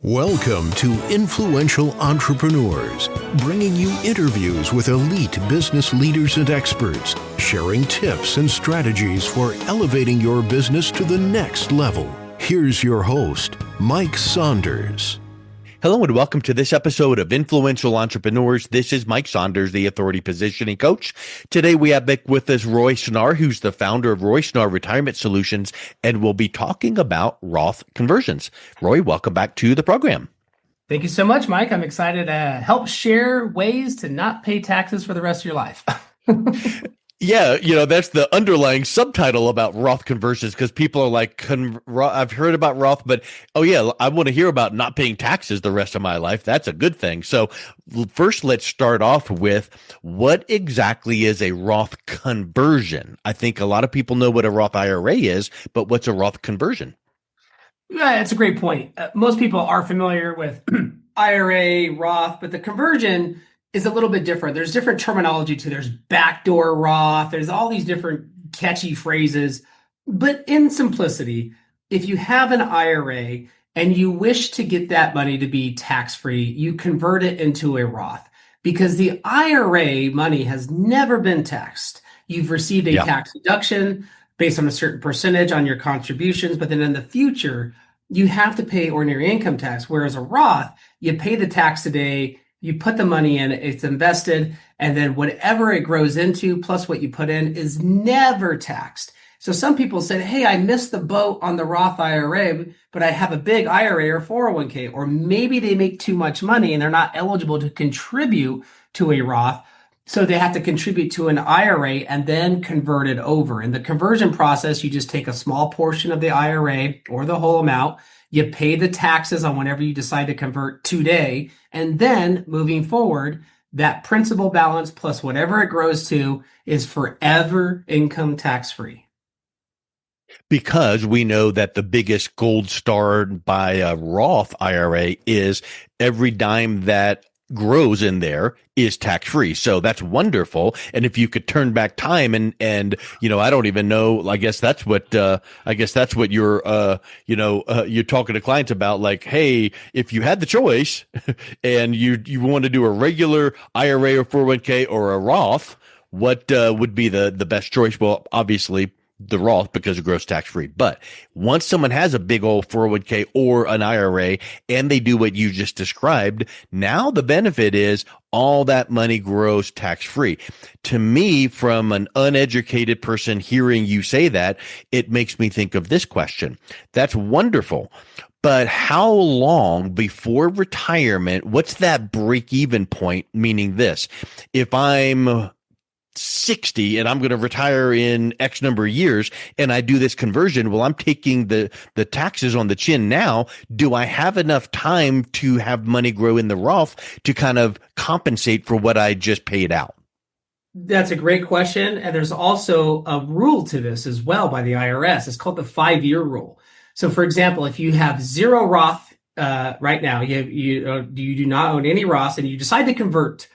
Welcome to Influential Entrepreneurs, bringing you interviews with elite business leaders and experts, sharing tips and strategies for elevating your business to the next level. Here's your host, Mike Saunders. Hello and welcome to this episode of Influential Entrepreneurs. This is Mike Saunders, the Authority Positioning Coach. Today we have back with us Roy Snarr, who's the founder of Roy Snarr Retirement Solutions, and we'll be talking about Roth conversions. Roy, welcome back to the program. Thank you so much, Mike. I'm excited to help share ways to not pay taxes for the rest of your life. Yeah, that's the underlying subtitle about Roth conversions, because people are like, I've heard about Roth, but oh yeah, I want to hear about not paying taxes the rest of my life. That's a good thing. So first, let's start off with what exactly is a Roth conversion? I think a lot of people know what a Roth IRA is, but what's a Roth conversion? Yeah, it's a great point. Most people are familiar with IRA, Roth, but the conversion is a little bit different. There's different terminology too. There's backdoor Roth. There's all these different catchy phrases. But in simplicity, if you have an IRA and you wish to get that money to be tax-free, you convert it into a Roth because the IRA money has never been taxed. You've received a tax deduction based on a certain percentage on your contributions, but then in the future, you have to pay ordinary income tax. Whereas a Roth, you pay the tax today, you put the money in, it's invested, and then whatever it grows into, plus what you put in, is never taxed. So some people said, hey, I missed the boat on the Roth IRA, but I have a big IRA or 401k, or maybe they make too much money and they're not eligible to contribute to a Roth. So they have to contribute to an IRA and then convert it over. In the conversion process, you just take a small portion of the IRA or the whole amount. You pay the taxes on whenever you decide to convert today. And then moving forward, that principal balance plus whatever it grows to is forever income tax free. Because we know that the biggest gold star by a Roth IRA is every dime that grows in there is tax-free. So that's wonderful. And if you could turn back time and I don't even know, I guess that's what you're talking to clients about, like, hey, if you had the choice and you want to do a regular IRA or 401k or a Roth, what would be the best choice? Well, obviously the Roth, because it grows tax-free. But once someone has a big old 401k or an IRA and they do what you just described, now the benefit is all that money grows tax-free. To me, from an uneducated person hearing you say that, it makes me think of this question. That's wonderful. But how long before retirement, what's that break-even point? Meaning this, if I'm 60 and I'm going to retire in X number of years and I do this conversion, well, I'm taking the taxes on the chin now. Do I have enough time to have money grow in the Roth to kind of compensate for what I just paid out? That's a great question. And there's also a rule to this as well by the IRS. It's called the 5-year rule. So for example, if you have zero Roth right now, you do not own any Roth and you decide to convert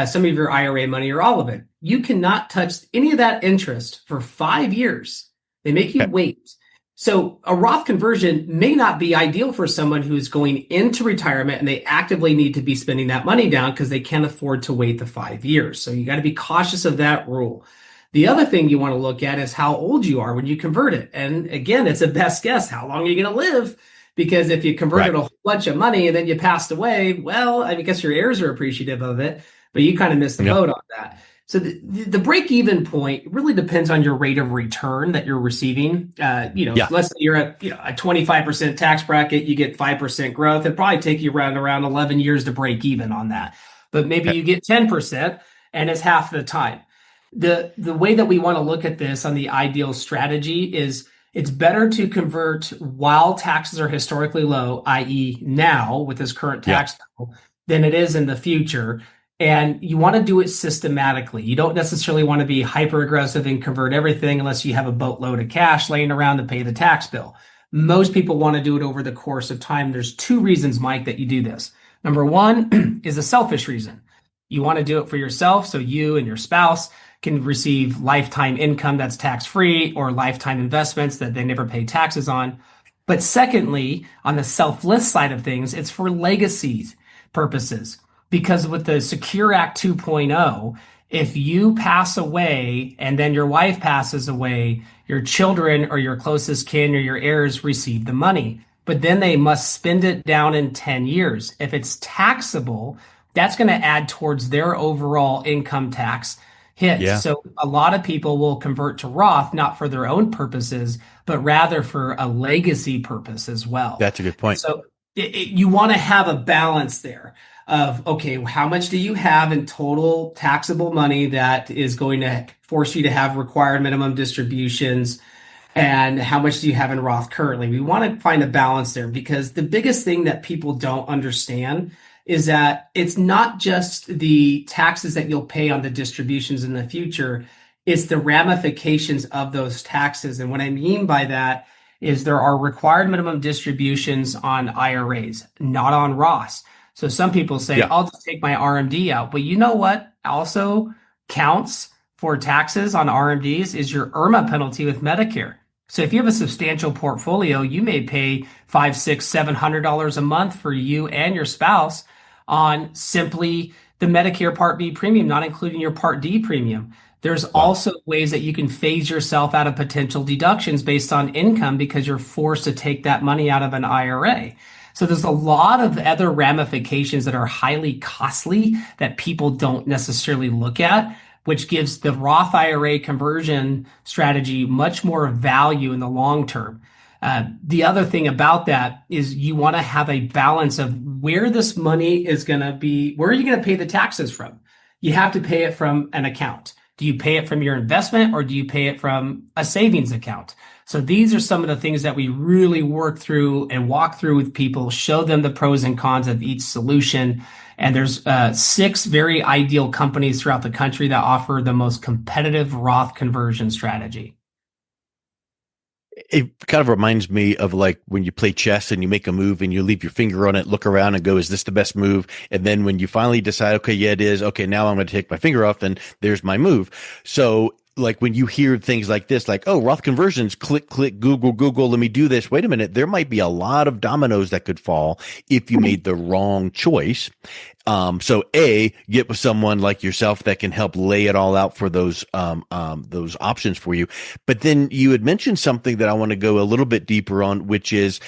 some of your IRA money or all of it, you cannot touch any of that interest for 5 years. They make you wait. So a Roth conversion may not be ideal for someone who is going into retirement and they actively need to be spending that money down because they can't afford to wait the 5 years. So you got to be cautious of that rule. The other thing you want to look at is how old you are when you convert it. And again, it's a best guess. How long are you going to live? Because if you converted a whole bunch of money and then you passed away, well, I guess your heirs are appreciative of it, but you kind of missed the boat on that. So the break-even point really depends on your rate of return that you're receiving. Let's say you're at a 25% tax bracket, you get 5% growth. It'd probably take you around 11 years to break even on that. But maybe you get 10% and it's half the time. The way that we want to look at this on the ideal strategy is it's better to convert while taxes are historically low, i.e. now with this current tax bill, than it is in the future. And you want to do it systematically. You don't necessarily want to be hyper aggressive and convert everything unless you have a boatload of cash laying around to pay the tax bill. Most people want to do it over the course of time. There's 2 reasons, Mike, that you do this. Number one is a selfish reason. You want to do it for yourself so you and your spouse can receive lifetime income that's tax-free or lifetime investments that they never pay taxes on. But secondly, on the selfless side of things, it's for legacy purposes. Because with the Secure Act 2.0, if you pass away and then your wife passes away, your children or your closest kin or your heirs receive the money. But then they must spend it down in 10 years. If it's taxable, that's going to add towards their overall income tax hit. Yeah, So a lot of people will convert to Roth, not for their own purposes, but rather for a legacy purpose as well. that's a good point. So you want to have a balance there of, okay, how much do you have in total taxable money that is going to force you to have required minimum distributions? And how much do you have in Roth currently? We want to find a balance there because the biggest thing that people don't understand is that it's not just the taxes that you'll pay on the distributions in the future, it's the ramifications of those taxes. And what I mean by that is there are required minimum distributions on IRAs, not on Roths. So some people say, Yeah. I'll just take my RMD out. But you know what also counts for taxes on RMDs is your IRMA penalty with Medicare. So if you have a substantial portfolio, you may pay $500, $600, $700 a month for you and your spouse on simply the Medicare Part B premium, not including your Part D premium. There's also ways that you can phase yourself out of potential deductions based on income because you're forced to take that money out of an IRA. So there's a lot of other ramifications that are highly costly that people don't necessarily look at, which gives the Roth IRA conversion strategy much more value in the long term. The other thing about that is you want to have a balance of where this money is going to be. Where are you going to pay the taxes from? You have to pay it from an account. Do you pay it from your investment or do you pay it from a savings account? So these are some of the things that we really work through and walk through with people, show them the pros and cons of each solution. And there's 6 very ideal companies throughout the country that offer the most competitive Roth conversion strategy. It kind of reminds me of like when you play chess and you make a move and you leave your finger on it, look around and go, is this the best move? And then when you finally decide, okay, yeah, it is. Okay, now I'm going to take my finger off and there's my move. So like when you hear things like this, like, oh, Roth conversions, click, click, Google, let me do this. Wait a minute. There might be a lot of dominoes that could fall if you made the wrong choice. So get with someone like yourself that can help lay it all out for those options for you. But then you had mentioned something that I want to go a little bit deeper on, which is,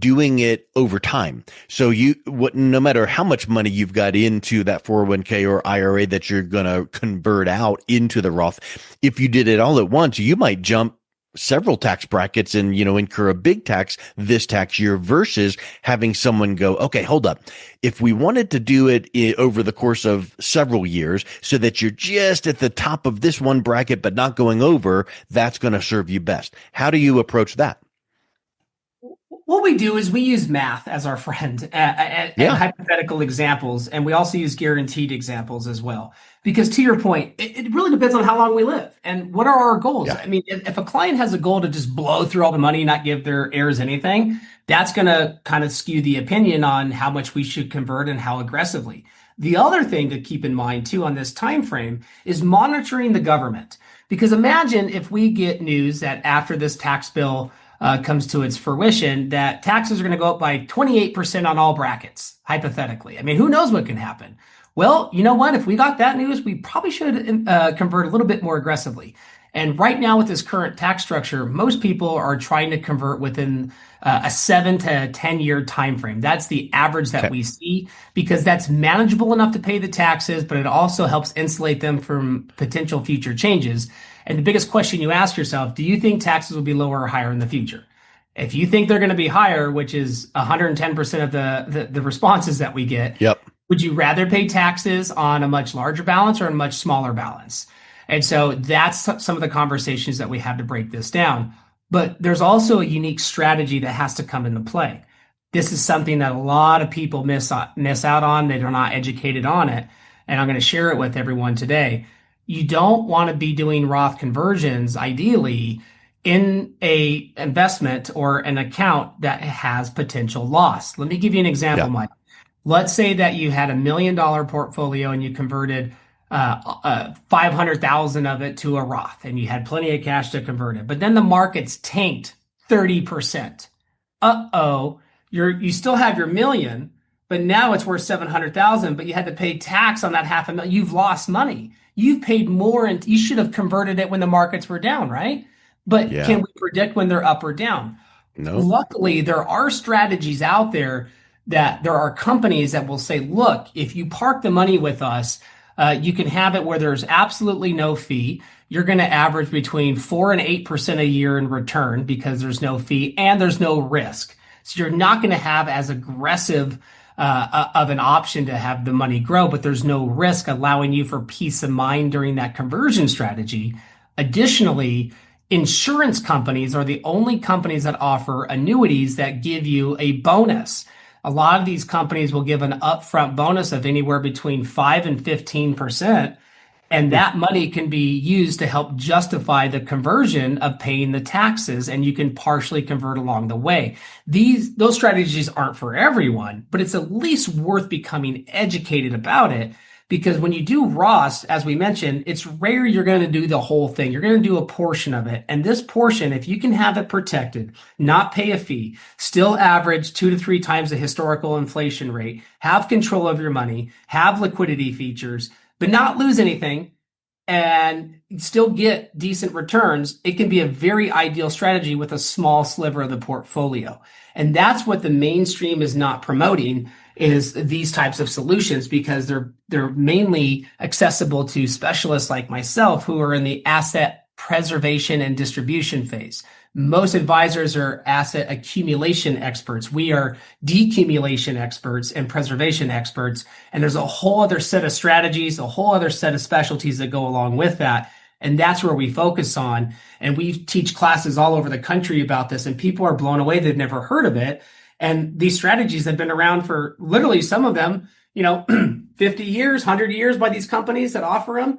doing it over time. So no matter how much money you've got into that 401k or IRA that you're going to convert out into the Roth, if you did it all at once, you might jump several tax brackets and, incur a big tax this tax year versus having someone go, okay, hold up. If we wanted to do it over the course of several years so that you're just at the top of this one bracket, but not going over, that's going to serve you best. How do you approach that? What we do is we use math as our friend and hypothetical examples, and we also use guaranteed examples as well. Because to your point, it really depends on how long we live and what are our goals. Yeah. I mean, if a client has a goal to just blow through all the money, not give their heirs anything, that's going to kind of skew the opinion on how much we should convert and how aggressively. The other thing to keep in mind too on this time frame is monitoring the government. Because imagine if we get news that after this tax bill comes to its fruition, that taxes are going to go up by 28% on all brackets, hypothetically. I mean, who knows what can happen? Well, you know what? If we got that news, we probably should convert a little bit more aggressively. And right now, with this current tax structure, most people are trying to convert within a 7 to 10 year time frame. That's the average that we see because that's manageable enough to pay the taxes, but it also helps insulate them from potential future changes. And the biggest question you ask yourself, do you think taxes will be lower or higher in the future? If you think they're going to be higher, which is 110% of the responses that we get, Yep. would you rather pay taxes on a much larger balance or a much smaller balance? And so that's some of the conversations that we have to break this down. But there's also a unique strategy that has to come into play. This is something that a lot of people miss out on. They're not educated on it. And I'm going to share it with everyone today. You don't want to be doing Roth conversions, ideally, in a investment or an account that has potential loss. Let me give you an example, Mike. Let's say that you had $1 million portfolio and you converted 500,000 of it to a Roth and you had plenty of cash to convert it. But then the market's tanked 30%. uh-oh, you still have your million, but now it's worth 700,000, but you had to pay tax on that half a million. You've lost money. You've paid more and you should have converted it when the markets were down, right? But Yeah. can we predict when they're up or down? Nope. Luckily, there are strategies out there that there are companies that will say, look, if you park the money with us, you can have it where there's absolutely no fee. You're going to average between 4 and 8% a year in return because there's no fee and there's no risk. So you're not going to have as aggressive of an option to have the money grow, but there's no risk, allowing you for peace of mind during that conversion strategy. Additionally, insurance companies are the only companies that offer annuities that give you a bonus. A lot of these companies will give an upfront bonus of anywhere between 5 and 15%. And that money can be used to help justify the conversion of paying the taxes, and you can partially convert along the way. Those strategies aren't for everyone, but it's at least worth becoming educated about it, because when you do Roth, as we mentioned, it's rare you're going to do the whole thing. You're going to do a portion of it. And this portion, if you can have it protected, not pay a fee, still average 2 to 3 times the historical inflation rate, have control of your money, have liquidity features, but not lose anything and still get decent returns, it can be a very ideal strategy with a small sliver of the portfolio. And that's what the mainstream is not promoting, is these types of solutions, because they're mainly accessible to specialists like myself who are in the asset preservation and distribution phase. Most advisors are asset accumulation experts. We are decumulation experts and preservation experts. And there's a whole other set of strategies, a whole other set of specialties that go along with that. And that's where we focus on. And we teach classes all over the country about this, and people are blown away. They've never heard of it. And these strategies have been around for literally, some of them, 50 years, 100 years by these companies that offer them.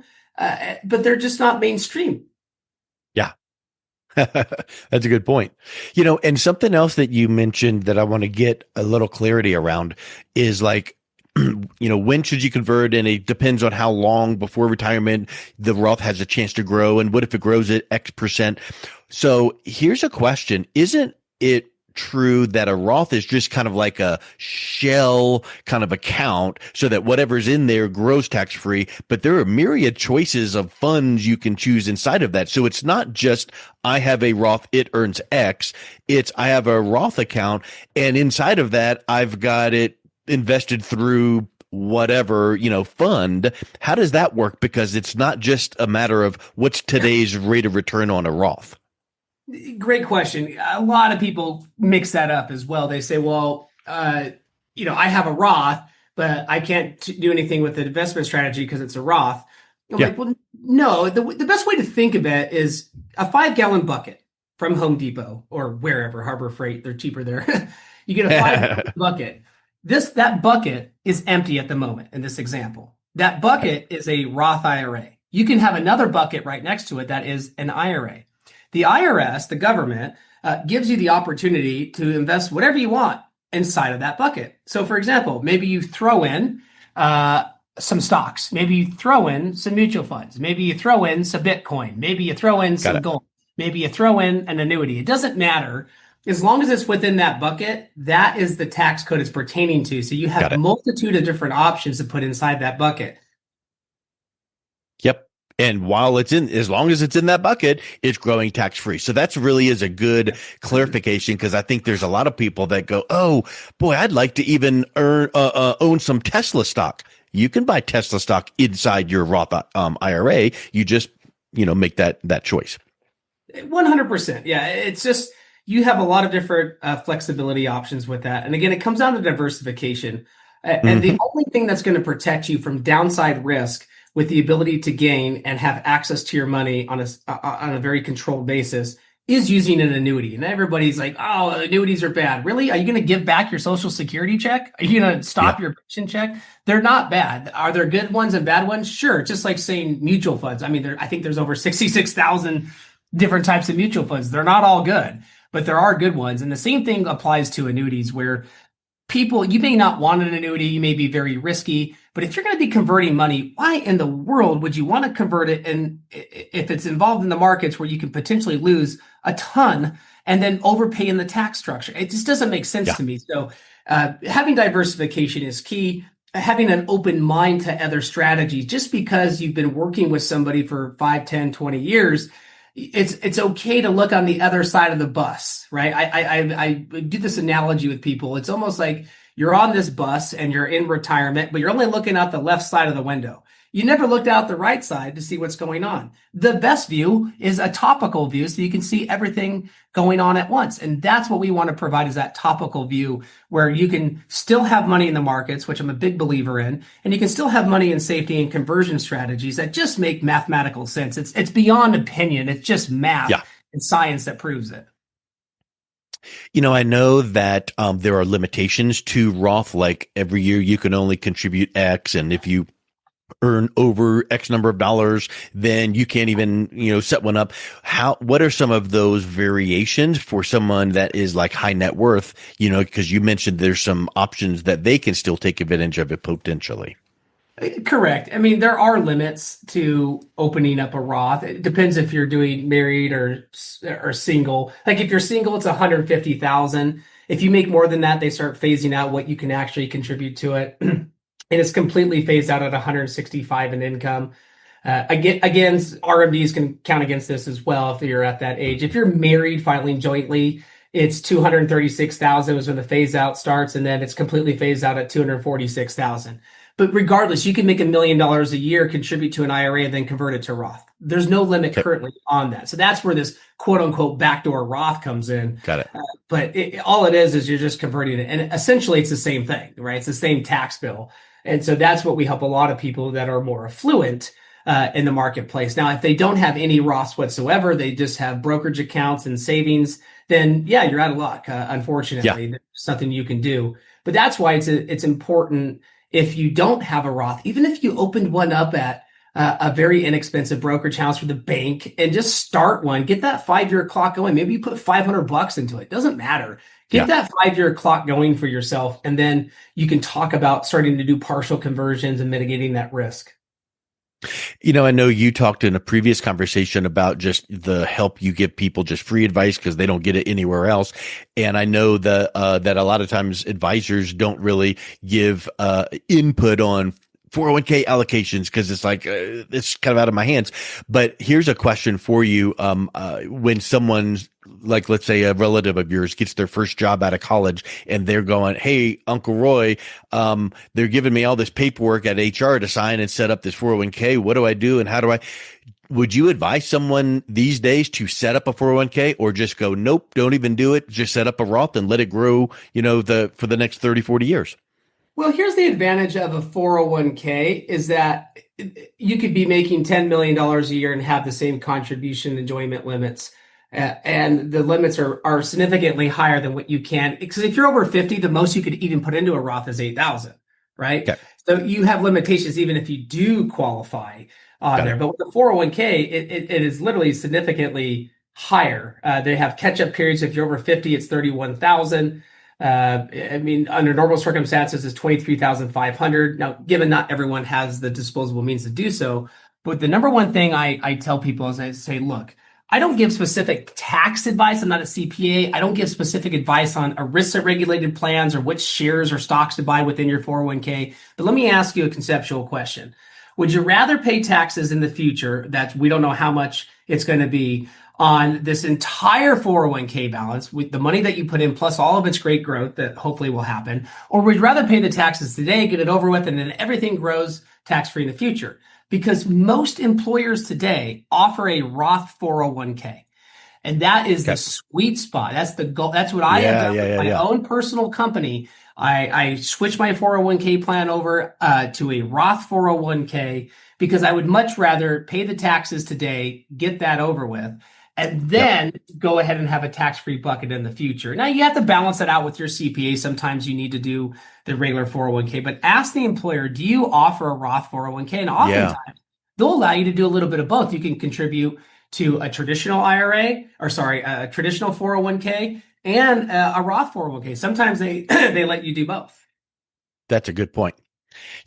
But they're just not mainstream. Yeah. That's a good point. And something else that you mentioned that I want to get a little clarity around is like, when should you convert? And it depends on how long before retirement the Roth has a chance to grow. And what if it grows at X percent? So here's a question. Isn't it true that a Roth is just kind of like a shell kind of account so that whatever's in there grows tax free, but there are myriad choices of funds you can choose inside of that. So it's not just I have a Roth, it earns X. It's I have a Roth account, and inside of that, I've got it invested through whatever, fund. How does that work? Because it's not just a matter of what's today's rate of return on a Roth. Great question. A lot of people mix that up as well. They say, well, I have a Roth, but I can't do anything with the investment strategy because it's a Roth. I'm like, well, no, the best way to think of it is a 5-gallon bucket from Home Depot or wherever, Harbor Freight, they're cheaper there. You get a 5-gallon bucket. That bucket is empty at the moment in this example. That bucket is a Roth IRA. You can have another bucket right next to it that is an IRA. The IRS, the government, gives you the opportunity to invest whatever you want inside of that bucket. So, for example, maybe you throw in some stocks. Maybe you throw in some mutual funds. Maybe you throw in some Bitcoin. Maybe you throw in some gold. Maybe you throw in an annuity. It doesn't matter. As long as it's within that bucket, that is the tax code it's pertaining to. So you have a multitude of different options to put inside that bucket. Yep. And while as long as it's in that bucket, it's growing tax free. So that's really is a good clarification, because I think there's a lot of people that go, oh boy, I'd like to even own some Tesla stock. You can buy Tesla stock inside your Roth IRA. You just, make that choice. 100%. Yeah. It's just, you have a lot of different flexibility options with that. And again, it comes down to diversification. And the only thing that's going to protect you from downside risk with the ability to gain and have access to your money on a very controlled basis is using an annuity. And everybody's like, oh, annuities are bad. Really? Are you going to give back your Social Security check? Are you going to stop your pension check? They're not bad. Are there good ones and bad ones? Sure. Just like saying mutual funds. I mean, I think there's over 66,000 different types of mutual funds. They're not all good, but there are good ones. And the same thing applies to annuities, where people, you may not want an annuity, you may be very risky, but if you're going to be converting money, why in the world would you want to convert it? And if it's involved in the markets where you can potentially lose a ton and then overpay in the tax structure, it just doesn't make sense to me. So having diversification is key. Having an open mind to other strategies, just because you've been working with somebody for 5, 10, 20 years, it's okay to look on the other side of the bus, right? I do this analogy with people. It's almost like you're on this bus and you're in retirement, but you're only looking out the left side of the window. You never looked out the right side to see what's going on. The best view is a topical view, so you can see everything going on at once. And that's what we want to provide, is that topical view where you can still have money in the markets, which I'm a big believer in, and you can still have money in safety and conversion strategies that just make mathematical sense. It's beyond opinion. It's just math and science that proves it. I know that there are limitations to Roth, like every year you can only contribute X, and if you earn over X number of dollars, then you can't even, set one up. What are some of those variations for someone that is like high net worth, because you mentioned there's some options that they can still take advantage of it potentially. Correct. I mean, there are limits to opening up a Roth. It depends if you're doing married or single. Like if you're single, it's 150,000. If you make more than that, they start phasing out what you can actually contribute to it. And it's completely phased out at 165 in income. Again, RMDs can count against this as well if you're at that age. If you're married filing jointly, it's 236,000 is when the phase out starts, and then it's completely phased out at 246,000. But regardless, you can make $1 million a year, contribute to an IRA, and then convert it to Roth. There's no limit currently on that. So that's where this quote unquote backdoor Roth comes in. Got it. But all it is you're just converting it. And essentially it's the same thing, right? It's the same tax bill. And so that's what we help a lot of people that are more affluent in the marketplace. Now, if they don't have any Roths whatsoever, they just have brokerage accounts and savings, then you're out of luck. Unfortunately, there's nothing you can do. But that's why it's important, if you don't have a Roth, even if you opened one up at a very inexpensive brokerage house for the bank, and just start one, get that 5-year clock going. Maybe you put $500 into it. Doesn't matter. Get that 5-year clock going for yourself, and then you can talk about starting to do partial conversions and mitigating that risk. I know you talked in a previous conversation about just the help you give people, just free advice because they don't get it anywhere else. And I know that a lot of times advisors don't really give input on 401k allocations because it's like it's kind of out of my hands. But here's a question for you. When someone's, like, let's say a relative of yours gets their first job out of college and they're going, "Hey, Uncle Roy, they're giving me all this paperwork at HR to sign and set up this 401k. What do I do and how do I?" Would you advise someone these days to set up a 401k, or just go, "Nope, don't even do it. Just set up a Roth and let it grow, for the next 30, 40 years"? Well, here's the advantage of a 401k is that you could be making $10 million a year and have the same contribution enjoyment limits. And the limits are significantly higher than what you can. Because if you're over 50, the most you could even put into a Roth is 8,000, right? Okay. So you have limitations even if you do qualify on there. But with the 401k, it is literally significantly higher. They have catch-up periods. If you're over 50, it's 31,000. Under normal circumstances, it's 23,500. Now, given not everyone has the disposable means to do so, but the number one thing I tell people is I say, look, I don't give specific tax advice. I'm not a CPA. I don't give specific advice on ERISA regulated plans or which shares or stocks to buy within your 401k. But let me ask you a conceptual question. Would you rather pay taxes in the future that we don't know how much it's going to be on this entire 401k balance with the money that you put in plus all of its great growth that hopefully will happen? Or would you rather pay the taxes today, get it over with, and then everything grows tax-free in the future? Because most employers today offer a Roth 401k. And that is the sweet spot. That's the goal. That's what I have done with my own personal company. I switched my 401k plan over to a Roth 401k because I would much rather pay the taxes today, get that over with, and then go ahead and have a tax-free bucket in the future. Now, you have to balance that out with your CPA. Sometimes you need to do the regular 401k, but ask the employer, do you offer a Roth 401k? And oftentimes, they'll allow you to do a little bit of both. You can contribute to a traditional IRA, a traditional 401k, and a Roth 401k. Sometimes they they let you do both. That's a good point.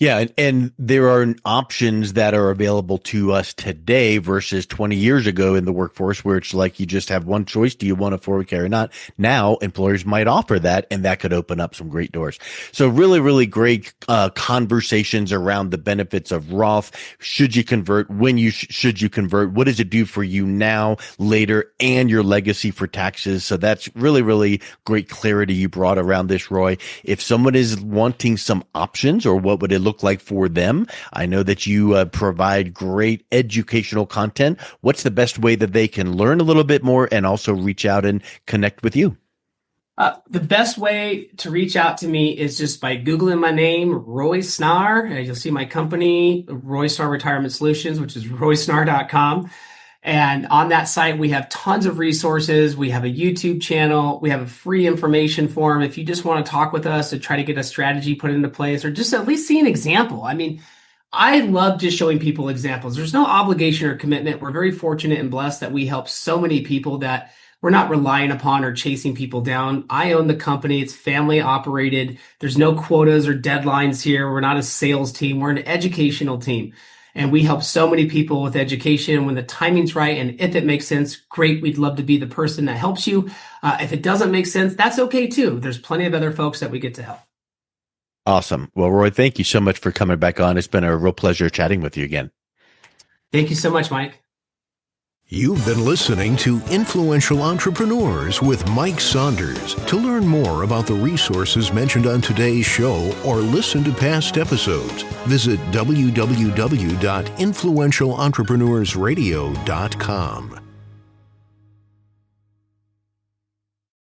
Yeah, and there are options that are available to us today versus 20 years ago in the workforce where it's like you just have one choice. Do you want a 401k or not? Now, employers might offer that, and that could open up some great doors. So really, really great conversations around the benefits of Roth. Should you convert? When you should you convert? What does it do for you now, later, and your legacy for taxes? So that's really, really great clarity you brought around this, Roy. If someone is wanting some options or what would it look like for them? I know that you provide great educational content. What's the best way that they can learn a little bit more and also reach out and connect with you? The best way to reach out to me is just by Googling my name, Roy Snarr. You'll see my company, Roy Snarr Retirement Solutions, which is roysnarr.com. And on that site, we have tons of resources. We have a YouTube channel. We have a free information form. If you just want to talk with us to try to get a strategy put into place or just at least see an example. I mean, I love just showing people examples. There's no obligation or commitment. We're very fortunate and blessed that we help so many people that we're not relying upon or chasing people down. I own the company. It's family operated. There's no quotas or deadlines here. We're not a sales team. We're an educational team. And we help so many people with education when the timing's right. And if it makes sense, great. We'd love to be the person that helps you. If it doesn't make sense, that's okay too. There's plenty of other folks that we get to help. Awesome. Well, Roy, thank you so much for coming back on. It's been a real pleasure chatting with you again. Thank you so much, Mike. You've been listening to Influential Entrepreneurs with Mike Saunders. To learn more about the resources mentioned on today's show or listen to past episodes, visit www.influentialentrepreneursradio.com.